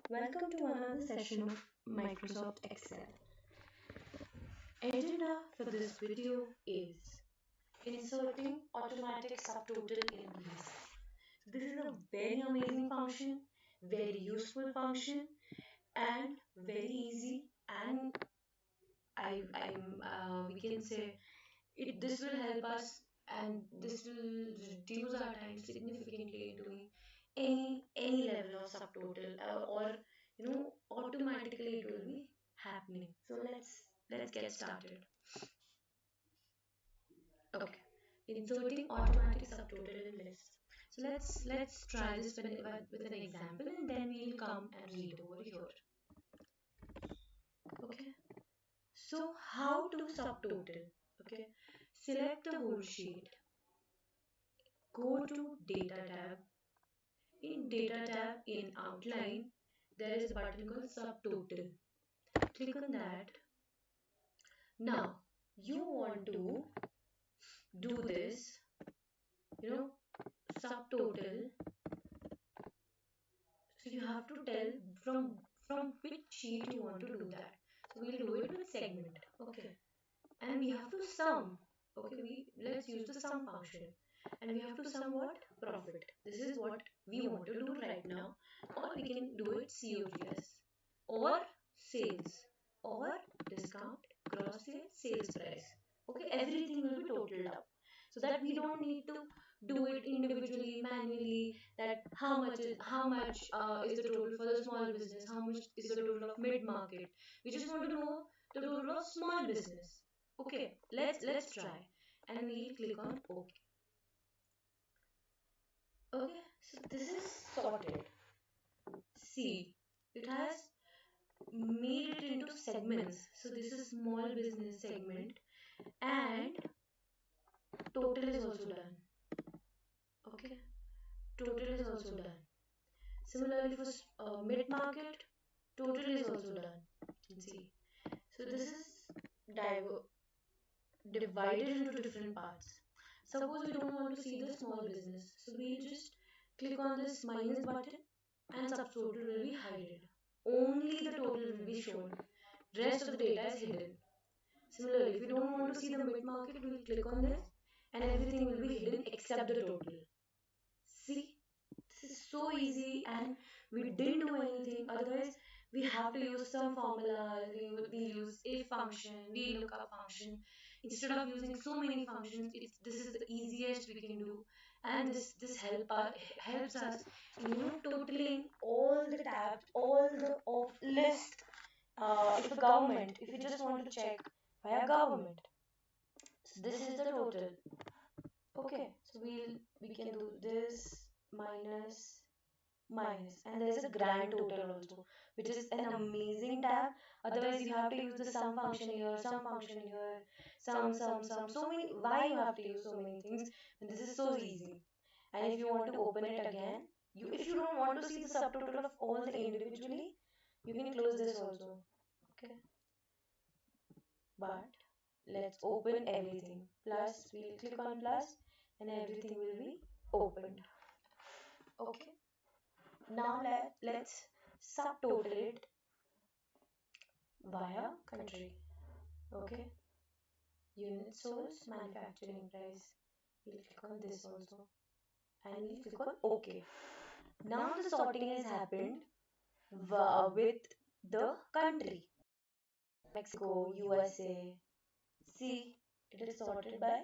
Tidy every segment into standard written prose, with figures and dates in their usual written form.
Welcome to another session of Microsoft Excel. Agenda for this video is inserting automatic subtotal in list. This is a very amazing function, very useful function, and very easy. And we can say this will help us, and this will reduce our time significantly in doing any level of subtotal, or automatically it will be happening. So let's get started. Okay, inserting automatic subtotal in list. So let's try this with an example, and then we'll come and read over here. Okay, so how to subtotal? Okay, select the whole sheet, go to data tab. In data tab in outline, there is a button called subtotal. Click on that. Now you want to do this, you know, subtotal. So you have to tell from which sheet you want to do that. So we'll do it with segment. Okay. And we have to sum. Okay, let's use the sum function. And we have to sum what? Profit. This is what we want to do right now. Or we can do it COGS. Or sales. Or discount, gross sales, sales price. Okay, everything will be totaled up. So that we don't need to do it individually, manually, that how much is the total for the small business, how much is the total of mid market. We just want to know the total of small business. Okay, let's try, and we'll click on OK. Okay, so this is sorted. See, it has made it into segments. So this is small business segment, and total is also done. Okay, total is also done. Similarly for mid market, total is also done. You can see. So this is divided into different parts. Suppose we don't want to see the small business, so we just click on this minus button, and subtotal will be hidden. Only the total will be shown. Rest of the data is hidden. Similarly, if we don't want to see the mid market, we will click on this, and everything will be hidden except the total. See, this is so easy, and we didn't do anything. Otherwise, we have to use some formulas. We use if function, we lookup function. Instead of using so many functions, this is the easiest we can do, and helps us in totaling all the tabs, all the of list. If you just want to check via government, so this is the total. Okay, so we can do this minus minus, and there's a grand total also, which is an amazing tab. Otherwise you have to use the sum function here, sum function here, sum, so many. Why you have to use so many things when this is so easy? And if you want to open it again, if you don't want to see the subtotal of all the individually, you can close this also. Okay, but let's open everything. Plus, we'll click on plus, and everything will be opened. Okay, now let's subtotal it via country. Okay, unit sold, manufacturing price. We'll click on this also, and we'll click on OK. Now the sorting has happened with the country. Mexico, USA. See, it is sorted by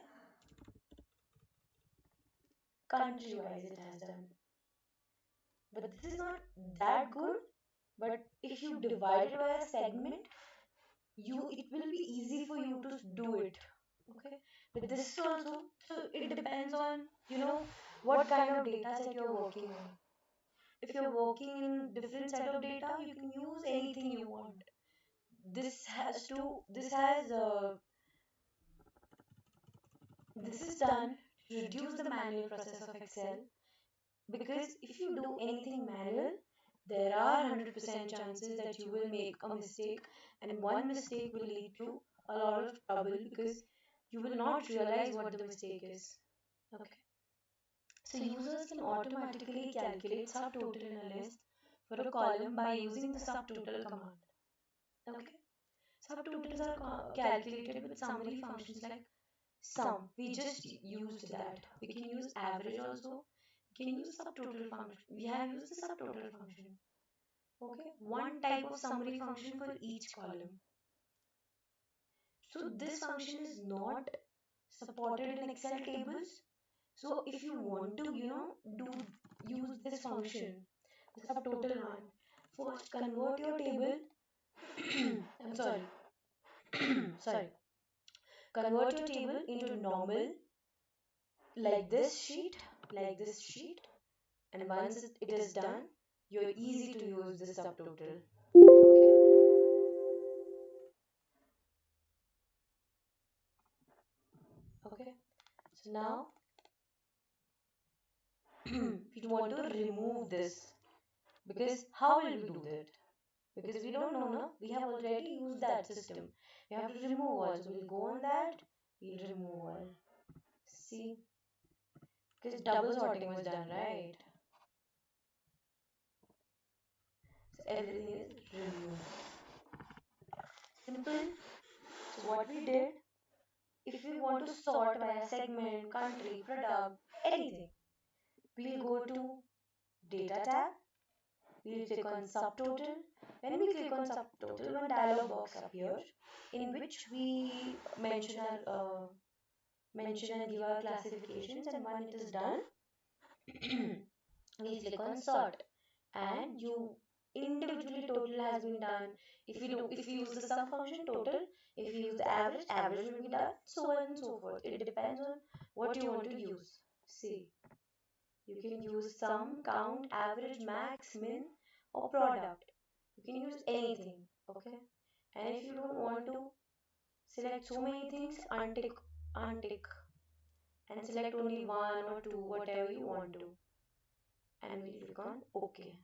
country wise, it has done. But this is not that good. But if you divide it by a segment, it will be easy for you to do it. Okay, but this is also, so it depends on what kind of data set you're working on. If you're working in different set of data, you can use anything you want. This is done to reduce the manual process of Excel, because if you do anything manual, there are 100% chances that you will make a mistake, and one mistake will lead to a lot of trouble because you will not realize what the mistake is. Okay. So users can automatically calculate subtotal in a list for a column by using the subtotal command. Okay. Subtotals are calculated with summary functions like sum. We just used that. We can use average also. We can use subtotal function. We have used the subtotal function. Okay. One type of summary function for each column. So this function is not supported in Excel tables. So if you want to, do use this function, the subtotal one, first convert your table. I'm sorry. Sorry. Convert your table into normal, like this sheet, and once it is done, you're easy to use the subtotal. Okay. Okay. So now we want to remove this, because how will we do that? Because we don't know, no? We have already used that system. We have to remove all. So we'll go on that. We'll remove all. See, because double sorting was done, right? So everything is removed. Simple. So what we did, if we want to sort via segment, country, product, anything, we'll go to Data tab. We'll click on Subtotal. When we click on Subtotal, one dialog box appears in which we mention and give our classifications, and when it is done, we'll click on Sort, and you individually total has been done. If you use the sum function, total. If you use the average, average will be done, so on and so forth. It depends on what you want to use. See, you can use sum, count, average, max, min, or product. You can use anything. Okay. And if you don't want to select so many things, untick, and select only one or two, whatever you want to, and we'll click on OK,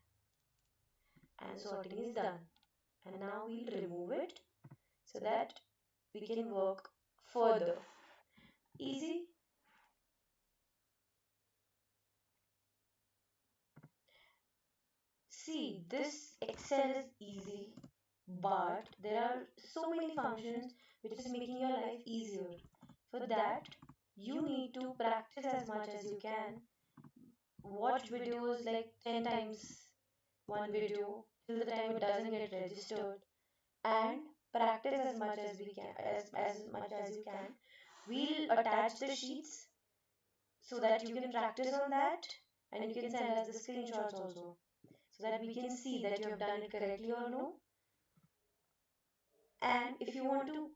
and sorting is done. And now we'll remove it so that we can work further. Easy. See, this Excel is easy, but there are so many functions which is making your life easier. For that, you need to practice as much as you can. Watch videos like 10 times one video till the time it doesn't get registered, and practice as much as we can, as much as you can. We'll attach the sheets so that you can practice on that, and you can send us the screenshots also so that we can see that you have done it correctly or no. And if you want to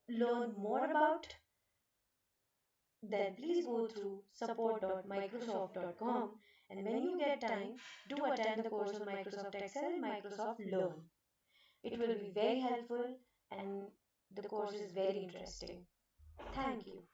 learn more about, then please go through support.microsoft.com, and when you get time, do attend the course on Microsoft Excel and Microsoft Learn. It will be very helpful, and the course is very interesting. Thank you.